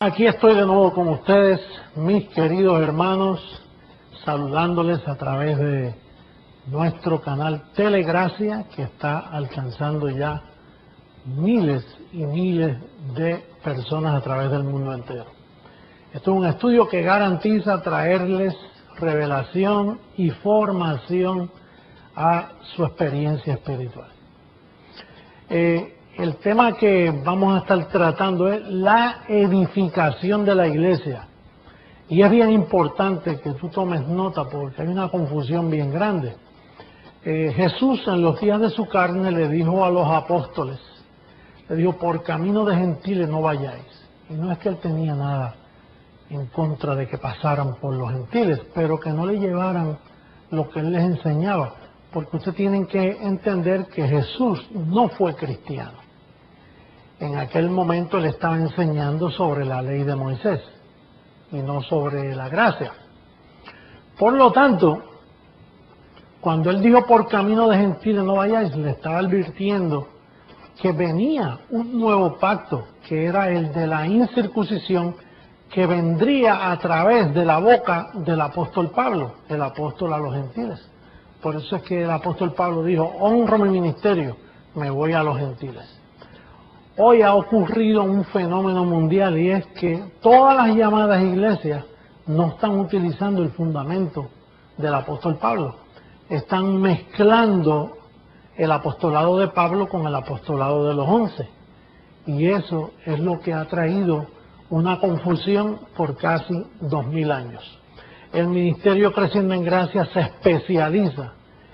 Aquí estoy de nuevo con ustedes, mis queridos hermanos, saludándoles a través de nuestro canal Telegracia, que está alcanzando ya miles y miles de personas a través del mundo entero. Esto es un estudio que garantiza traerles revelación y formación a su experiencia espiritual. El tema que vamos a estar tratando es la edificación de la iglesia. Y es bien importante que tú tomes nota porque hay una confusión bien grande. Jesús en los días de su carne le dijo a los apóstoles, le dijo, por camino de gentiles no vayáis. Y no es que él tenía nada en contra de que pasaran por los gentiles, pero que no le llevaran lo que él les enseñaba. Porque ustedes tienen que entender que Jesús no fue cristiano. En aquel momento él estaba enseñando sobre la ley de Moisés y no sobre la gracia. Por lo tanto, cuando él dijo por camino de gentiles no vayáis, le estaba advirtiendo que venía un nuevo pacto, que era el de la incircuncisión, que vendría a través de la boca del apóstol Pablo, el apóstol a los gentiles. Por eso es que el apóstol Pablo dijo, honro mi ministerio, me voy a los gentiles. Hoy ha ocurrido un fenómeno mundial y es que todas las llamadas iglesias no están utilizando el fundamento del apóstol Pablo. Están mezclando el apostolado de Pablo con el apostolado de los 11. Y eso es lo que ha traído una confusión por casi 2000 años. El Ministerio Creciendo en Gracia se especializa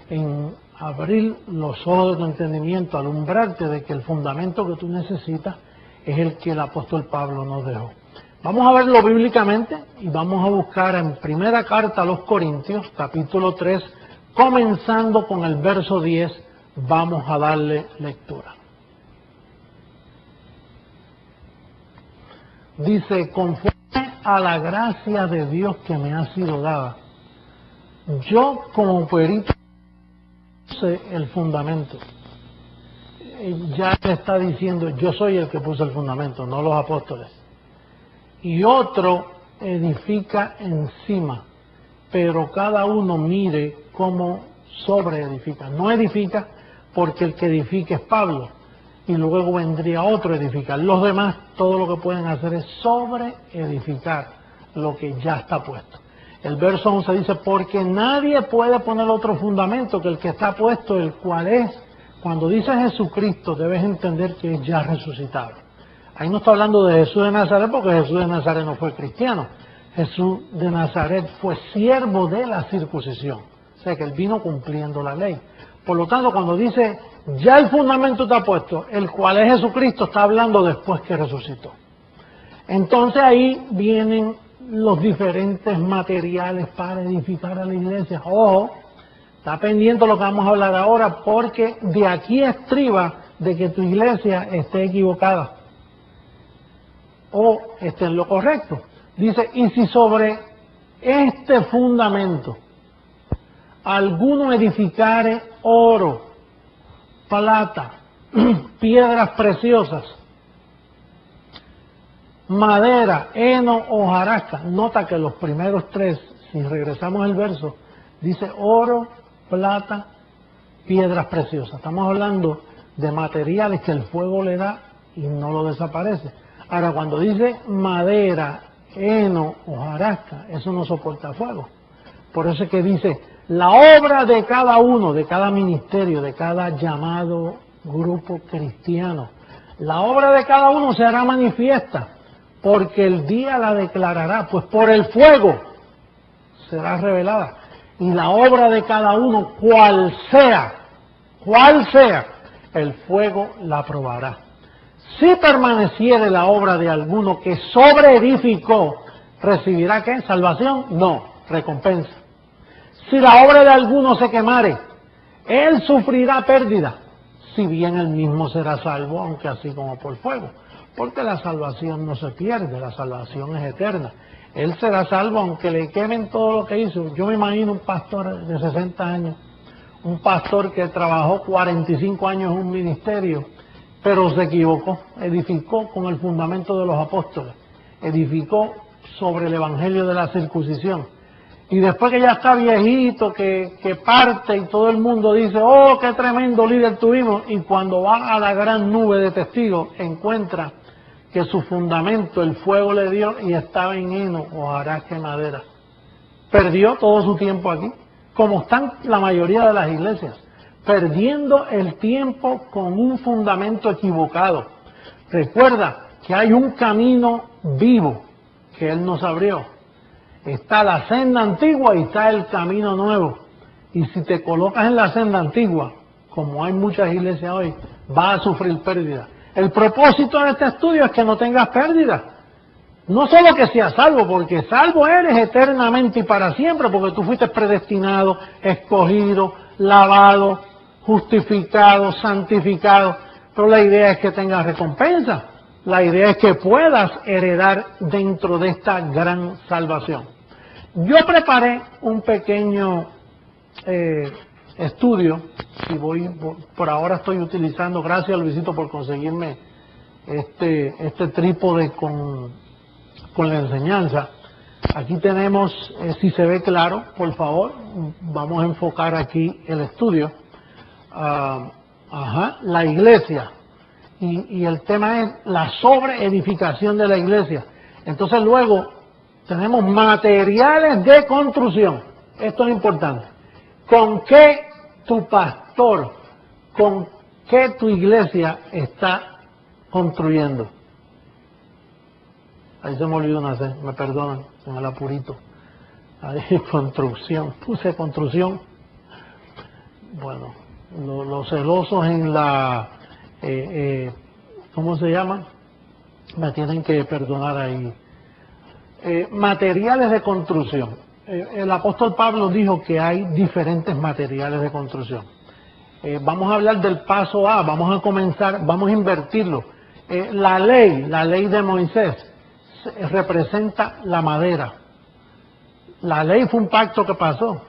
en abrir los ojos de tu entendimiento, alumbrarte de que el fundamento que tú necesitas es el que el apóstol Pablo nos dejó. Vamos a verlo bíblicamente y vamos a buscar en primera carta a los Corintios, capítulo 3, comenzando con el verso 10, vamos a darle lectura. Dice, conforme a la gracia de Dios que me ha sido dada, yo como perito puse el fundamento. Ya le está diciendo, yo soy el que puso el fundamento, no los apóstoles. Y otro edifica encima, pero cada uno mire cómo sobreedifica. No edifica porque el que edifica es Pablo, y luego vendría otro a edificar. Los demás, todo lo que pueden hacer es sobreedificar lo que ya está puesto. El verso 11 dice, porque nadie puede poner otro fundamento que el que está puesto, el cual es, cuando dice Jesucristo, debes entender que es ya resucitado. Ahí no está hablando de Jesús de Nazaret, porque Jesús de Nazaret no fue cristiano. Jesús de Nazaret fue siervo de la circuncisión. O sea que él vino cumpliendo la ley. Por lo tanto, cuando dice, ya el fundamento está puesto, el cual es Jesucristo, está hablando después que resucitó. Entonces ahí vienen los diferentes materiales para edificar a la iglesia. Ojo, está pendiente lo que vamos a hablar ahora, porque de aquí estriba de que tu iglesia esté equivocada o esté en lo correcto. Dice, y si sobre este fundamento alguno edificare oro, plata, piedras preciosas, madera, heno, hojarasca. Nota que los primeros tres, si regresamos al verso, dice oro, plata, piedras preciosas. Estamos hablando de materiales que el fuego le da y no lo desaparece. Ahora, cuando dice madera, heno, hojarasca, eso no soporta fuego. Por eso es que dice, la obra de cada uno, de cada ministerio, de cada llamado grupo cristiano, la obra de cada uno se hará manifiesta, porque el día la declarará, pues por el fuego será revelada. Y la obra de cada uno, cual sea, el fuego la probará. Si permaneciere la obra de alguno que sobreedificó, ¿recibirá qué? ¿Salvación? No, recompensa. Si la obra de alguno se quemare, él sufrirá pérdida, si bien él mismo será salvo, aunque así como por fuego. Porque la salvación no se pierde, la salvación es eterna. Él será salvo aunque le quemen todo lo que hizo. Yo me imagino un pastor de 60 años, un pastor que trabajó 45 años en un ministerio, pero se equivocó, edificó con el fundamento de los apóstoles. edificó sobre el evangelio de la circuncisión. Y después que ya está viejito, que parte y todo el mundo dice, oh, qué tremendo líder tuvimos, y cuando va a la gran nube de testigos, encuentra que su fundamento, el fuego le dio y estaba en heno, hojarasca y madera. Perdió todo su tiempo aquí, como están la mayoría de las iglesias, perdiendo el tiempo con un fundamento equivocado. Recuerda que hay un camino vivo que Él nos abrió. Está la senda antigua y está el camino nuevo. Y si te colocas en la senda antigua, como hay muchas iglesias hoy, vas a sufrir pérdida. El propósito de este estudio es que no tengas pérdida. No solo que seas salvo, porque salvo eres eternamente y para siempre, porque tú fuiste predestinado, escogido, lavado, justificado, santificado. Pero la idea es que tengas recompensa. La idea es que puedas heredar dentro de esta gran salvación. Yo preparé un pequeño estudio, y por ahora estoy utilizando, gracias Luisito por conseguirme este trípode con la enseñanza. Aquí tenemos, si se ve claro, por favor, vamos a enfocar aquí el estudio. La iglesia. Y el tema es la sobreedificación de la iglesia. Entonces luego tenemos materiales de construcción. Esto es importante. ¿Con qué tu pastor, con qué tu iglesia está construyendo? Ahí se me olvidó una C, me perdonan, con el apurito. Ahí, construcción, puse construcción. Bueno, los celosos en la... ¿cómo se llama? Me tienen que perdonar ahí. Materiales de construcción. El apóstol Pablo dijo que hay diferentes materiales de construcción. Vamos a hablar del paso A, vamos a comenzar, vamos a invertirlo. La ley de Moisés representa la madera. La ley fue un pacto que pasó.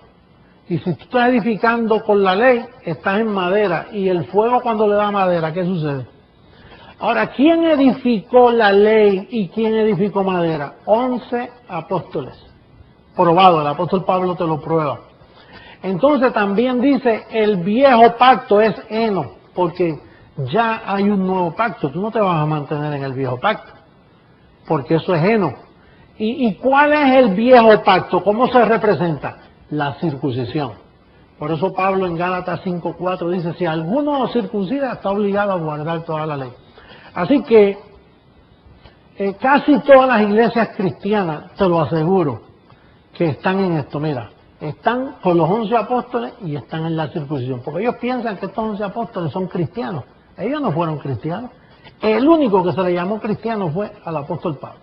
Y si tú estás edificando con la ley, estás en madera. Y el fuego cuando le da madera, ¿qué sucede? Ahora, ¿quién edificó la ley y quién edificó madera? 11 apóstoles. Probado, el apóstol Pablo te lo prueba. Entonces también dice, el viejo pacto es heno, porque ya hay un nuevo pacto. Tú no te vas a mantener en el viejo pacto, porque eso es heno. ¿Y cuál es el viejo pacto? ¿Cómo se representa? La circuncisión. Por eso Pablo en Gálatas 5:4 dice, si alguno circuncida está obligado a guardar toda la ley. Así que casi todas las iglesias cristianas, te lo aseguro, que están en esto. Mira, están con los 11 apóstoles y están en la circuncisión, porque ellos piensan que estos 11 apóstoles son cristianos. Ellos no fueron cristianos. El único que se le llamó cristiano fue al apóstol Pablo.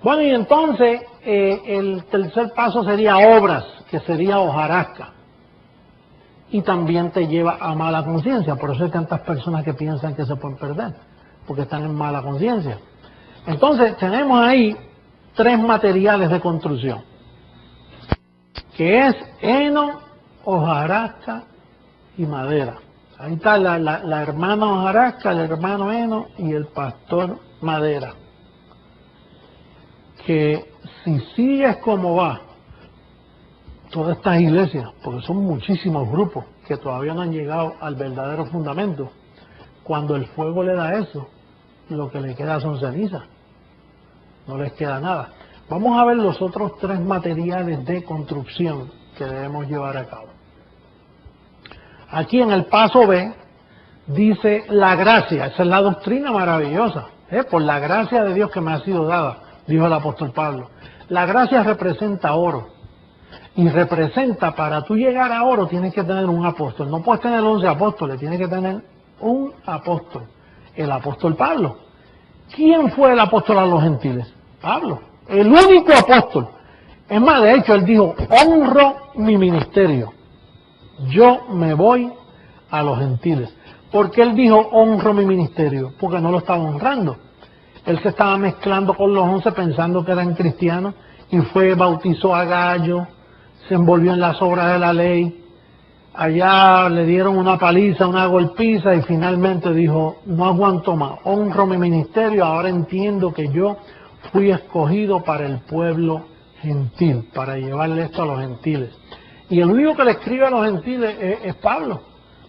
Bueno, y entonces el tercer paso sería obras, que sería hojarasca. Y también te lleva a mala conciencia. Por eso hay tantas personas que piensan que se pueden perder, porque están en mala conciencia. Entonces tenemos ahí 3 materiales de construcción, que es heno, hojarasca y madera. Ahí está la hermana hojarasca, el hermano heno y el pastor madera. Que si sigues como va, todas estas iglesias, porque son muchísimos grupos que todavía no han llegado al verdadero fundamento, cuando el fuego le da eso, lo que le queda son cenizas, no les queda nada. Vamos a ver los otros 3 materiales de construcción que debemos llevar a cabo. Aquí en el paso B dice la gracia, esa es la doctrina maravillosa, por la gracia de Dios que me ha sido dada, dijo el apóstol Pablo. La gracia representa oro. Y representa, para tú llegar a oro, tienes que tener un apóstol. No puedes tener 11 apóstoles, tienes que tener un apóstol. El apóstol Pablo. ¿Quién fue el apóstol a los gentiles? Pablo. El único apóstol. Es más, de hecho, él dijo, honro mi ministerio. Yo me voy a los gentiles. ¿Por qué él dijo, honro mi ministerio? Porque no lo estaba honrando. Él se estaba mezclando con los 11 pensando que eran cristianos y bautizó a Gallo, se envolvió en las obras de la ley, allá le dieron una paliza, una golpiza y finalmente dijo, no aguanto más, honro mi ministerio, ahora entiendo que yo fui escogido para el pueblo gentil, para llevarle esto a los gentiles. Y el único que le escribe a los gentiles es Pablo,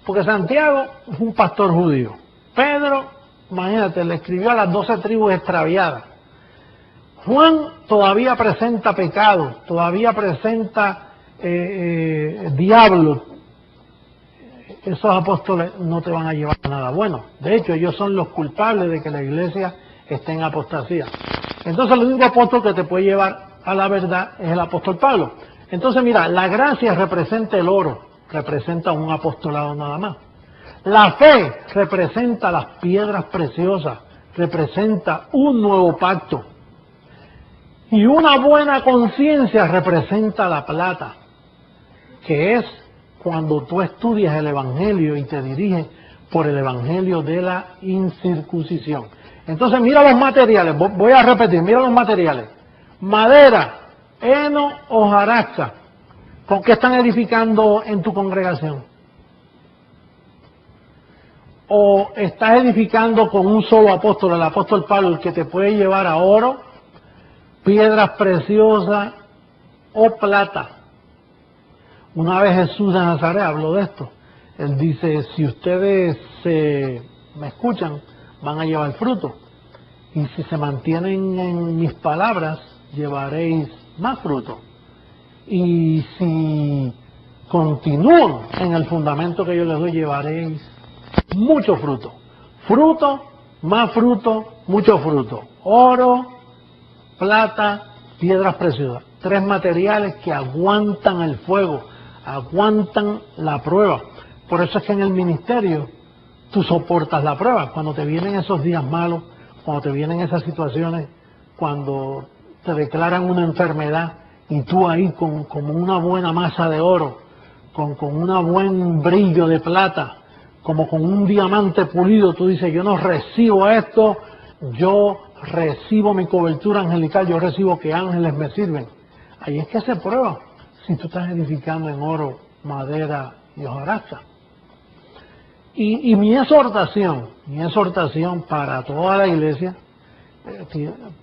porque Santiago es un pastor judío. Pedro, imagínate, le escribió a las 12 tribus extraviadas. Juan todavía presenta pecado, todavía presenta diablo. Esos apóstoles no te van a llevar a nada bueno. De hecho, ellos son los culpables de que la iglesia esté en apostasía. Entonces, el único apóstol que te puede llevar a la verdad es el apóstol Pablo. Entonces, mira, la gracia representa el oro, representa un apostolado nada más. La fe representa las piedras preciosas, representa un nuevo pacto. Y una buena conciencia representa la plata, que es cuando tú estudias el Evangelio y te diriges por el Evangelio de la incircuncisión. Entonces mira los materiales, voy a repetir, mira los materiales. Madera, heno, hojarasca. ¿Con qué están edificando en tu congregación? ¿O estás edificando con un solo apóstol, el apóstol Pablo, el que te puede llevar a oro, piedras preciosas o plata? Una vez Jesús de Nazaret habló de esto. Él dice, si ustedes me escuchan, van a llevar fruto. Y si se mantienen en mis palabras, llevaréis más fruto. Y si continúan en el fundamento que yo les doy, llevaréis mucho fruto. Fruto, más fruto, mucho fruto. Oro, plata, piedras preciosas. 3 materiales que aguantan el fuego, aguantan la prueba. Por eso es que en el ministerio tú soportas la prueba. Cuando te vienen esos días malos, cuando te vienen esas situaciones, cuando te declaran una enfermedad y tú ahí con una buena masa de oro, con un buen brillo de plata, como con un diamante pulido, tú dices, yo no recibo esto, yo recibo mi cobertura angelical, yo recibo que ángeles me sirven. Ahí es que se prueba si tú estás edificando en oro, madera y hojarasca. Y mi exhortación para toda la iglesia,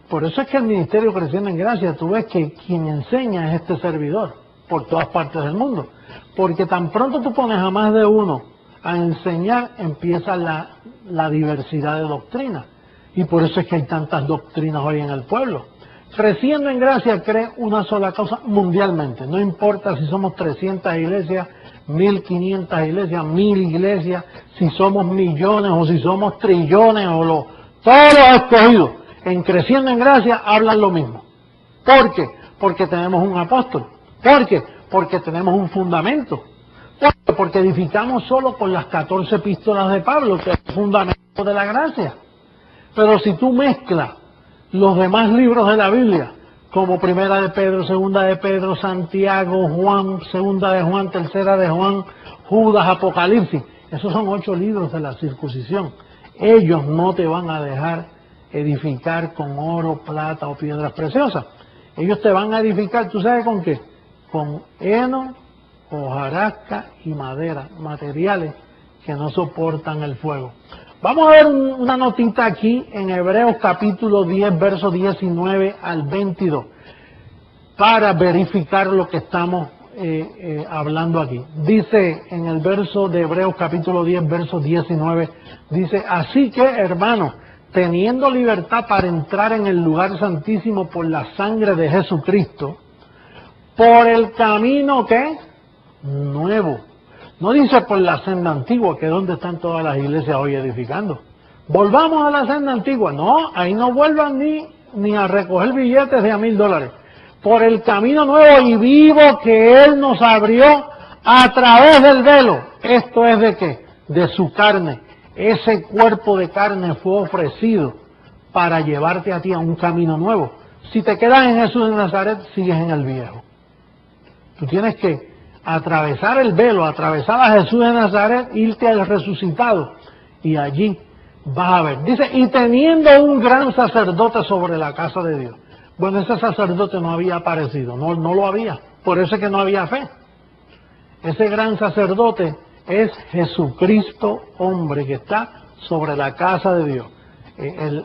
por eso es que el ministerio Creciendo en Gracia, tú ves que quien enseña es este servidor, por todas partes del mundo. Porque tan pronto tú pones a más de uno a enseñar, empieza la diversidad de doctrinas. Y por eso es que hay tantas doctrinas hoy en el pueblo. Creciendo en Gracia cree una sola cosa mundialmente. No importa si somos 300 iglesias, 1500 iglesias, 1000 iglesias, si somos millones o si somos trillones o todos los escogidos. En Creciendo en Gracia hablan lo mismo. ¿Por qué? Porque tenemos un apóstol. ¿Por qué? Porque tenemos un fundamento. ¿Por qué? Porque edificamos solo con las 14 epístolas de Pablo, que es el fundamento de la gracia. Pero si tú mezclas los demás libros de la Biblia, como Primera de Pedro, Segunda de Pedro, Santiago, Juan, Segunda de Juan, Tercera de Juan, Judas, Apocalipsis, esos son 8 libros de la circuncisión. Ellos no te van a dejar edificar con oro, plata o piedras preciosas. Ellos te van a edificar, ¿tú sabes con qué? Con heno, hojarasca y madera, materiales que no soportan el fuego. Vamos a ver una notita aquí en Hebreos capítulo 10, versos 19 al 22, para verificar lo que estamos hablando aquí. Dice en el verso de Hebreos capítulo 10, verso 19, dice, así que, hermanos, teniendo libertad para entrar en el lugar santísimo por la sangre de Jesucristo, por el camino que nuevo. No dice por la senda antigua, que es donde están todas las iglesias hoy edificando. Volvamos a la senda antigua. No, ahí no vuelvan ni a recoger billetes de $1000. Por el camino nuevo y vivo que Él nos abrió a través del velo. ¿Esto es de qué? De su carne. Ese cuerpo de carne fue ofrecido para llevarte a ti a un camino nuevo. Si te quedas en Jesús de Nazaret, sigues en el viejo. Tú tienes que atravesar el velo, atravesar a Jesús de Nazaret, irte al resucitado, y allí vas a ver. Dice, y teniendo un gran sacerdote sobre la casa de Dios. Bueno, ese sacerdote no había aparecido, no lo había, por eso es que no había fe. Ese gran sacerdote es Jesucristo, hombre, que está sobre la casa de Dios,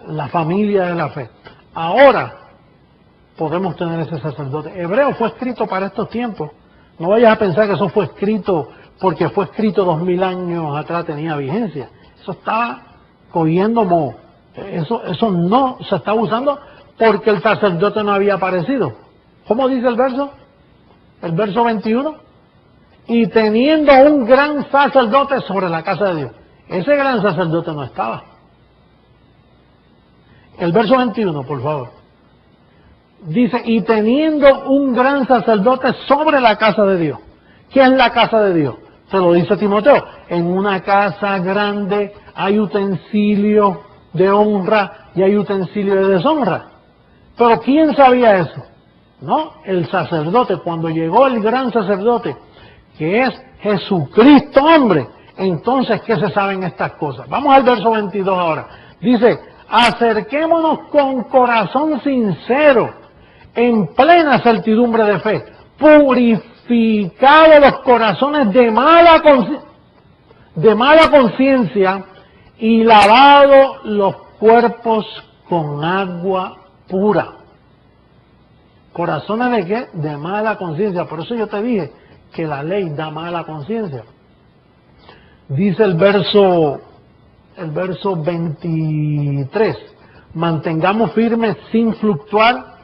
la familia de la fe. ahora podemos tener ese sacerdote. Hebreo fue escrito para estos tiempos. No vayas a pensar que eso fue escrito porque fue escrito 2000 años atrás, tenía vigencia. Eso estaba cogiendo moho. Eso no se estaba usando porque el sacerdote no había aparecido. ¿Cómo dice el verso? El verso 21. Y teniendo un gran sacerdote sobre la casa de Dios. Ese gran sacerdote no estaba. El verso 21, por favor. Dice, y teniendo un gran sacerdote sobre la casa de Dios. ¿Qué es la casa de Dios? Se lo dice Timoteo. En una casa grande hay utensilios de honra y hay utensilios de deshonra. Pero ¿quién sabía eso? No, el sacerdote. Cuando llegó el gran sacerdote, que es Jesucristo hombre, entonces ¿qué se saben estas cosas? Vamos al verso 22 ahora. Dice, acerquémonos con corazón sincero, en plena certidumbre de fe, purificados los corazones de mala conciencia y lavados los cuerpos con agua pura. ¿Corazones de qué? De mala conciencia. Por eso yo te dije que la ley da mala conciencia. Dice el verso 23, mantengamos firmes sin fluctuar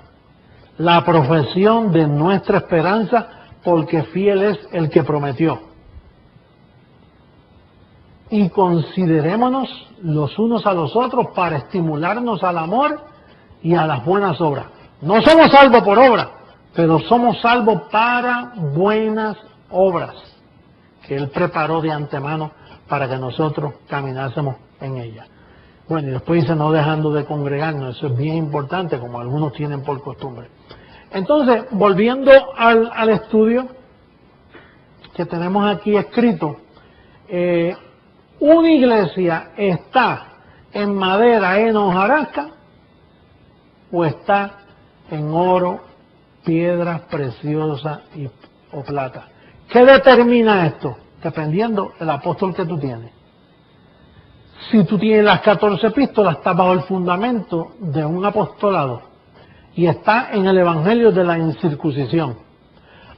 la profesión de nuestra esperanza, porque fiel es el que prometió. Y considerémonos los unos a los otros para estimularnos al amor y a las buenas obras. No somos salvos por obra, pero somos salvos para buenas obras que Él preparó de antemano para que nosotros caminásemos en ellas. Bueno, y después dice, no dejando de congregarnos. Eso es bien importante, como algunos tienen por costumbre. Entonces, volviendo al estudio que tenemos aquí escrito, una iglesia está en madera, en hojarasca, o está en oro, piedras preciosas o plata. ¿Qué determina esto? Dependiendo del apóstol que tú tienes. Si tú tienes las 14 epístolas, estás bajo el fundamento de un apostolado y está en el evangelio de la incircuncisión.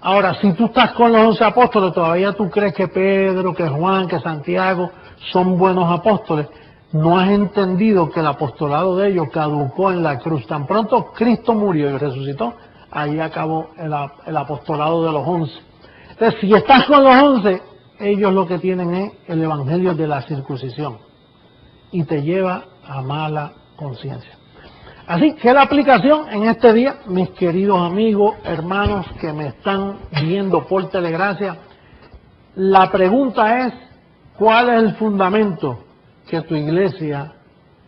Ahora, si tú estás con los 11 apóstoles, todavía tú crees que Pedro, que Juan, que Santiago son buenos apóstoles, no has entendido que el apostolado de ellos caducó en la cruz. Tan pronto Cristo murió y resucitó, ahí acabó el apostolado de los 11. Entonces, si estás con los 11, ellos lo que tienen es el evangelio de la circuncisión y te lleva a mala conciencia. Así que la aplicación en este día, mis queridos amigos, hermanos que me están viendo por Telegracia, la pregunta es, ¿cuál es el fundamento que tu iglesia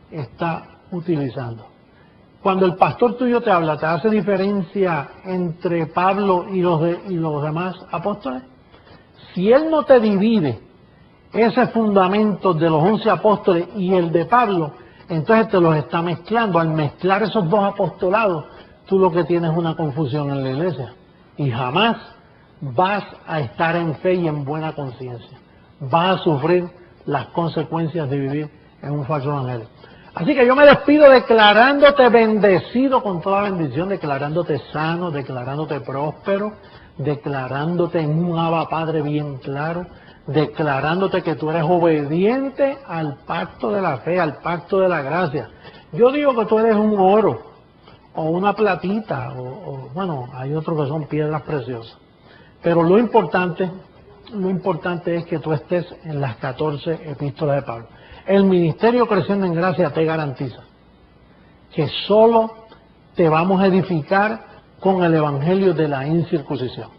está utilizando? Cuando el pastor tuyo te habla, ¿te hace diferencia entre Pablo y los demás apóstoles? Si él no te divide ese fundamento de los 11 apóstoles y el de Pablo, entonces te los está mezclando. Al mezclar esos dos apostolados, tú lo que tienes es una confusión en la iglesia. Y jamás vas a estar en fe y en buena conciencia. Vas a sufrir las consecuencias de vivir en un falso evangelio. Así que yo me despido declarándote bendecido con toda bendición, declarándote sano, declarándote próspero, declarándote en un Abba Padre bien claro, declarándote que tú eres obediente al pacto de la fe, al pacto de la gracia. Yo digo que tú eres un oro, o una platita, bueno, hay otros que son piedras preciosas. Pero lo importante es que tú estés en las 14 epístolas de Pablo. El ministerio Creciendo en Gracia te garantiza que solo te vamos a edificar con el evangelio de la incircuncisión,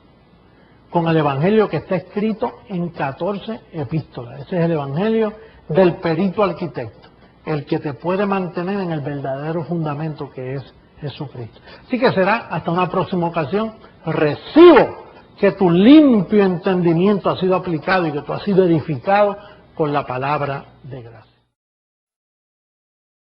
con el evangelio que está escrito en 14 epístolas. Ese es el evangelio del perito arquitecto, el que te puede mantener en el verdadero fundamento que es Jesucristo. Así que será hasta una próxima ocasión. Recibo que tu limpio entendimiento ha sido aplicado y que tú has sido edificado con la palabra de gracia.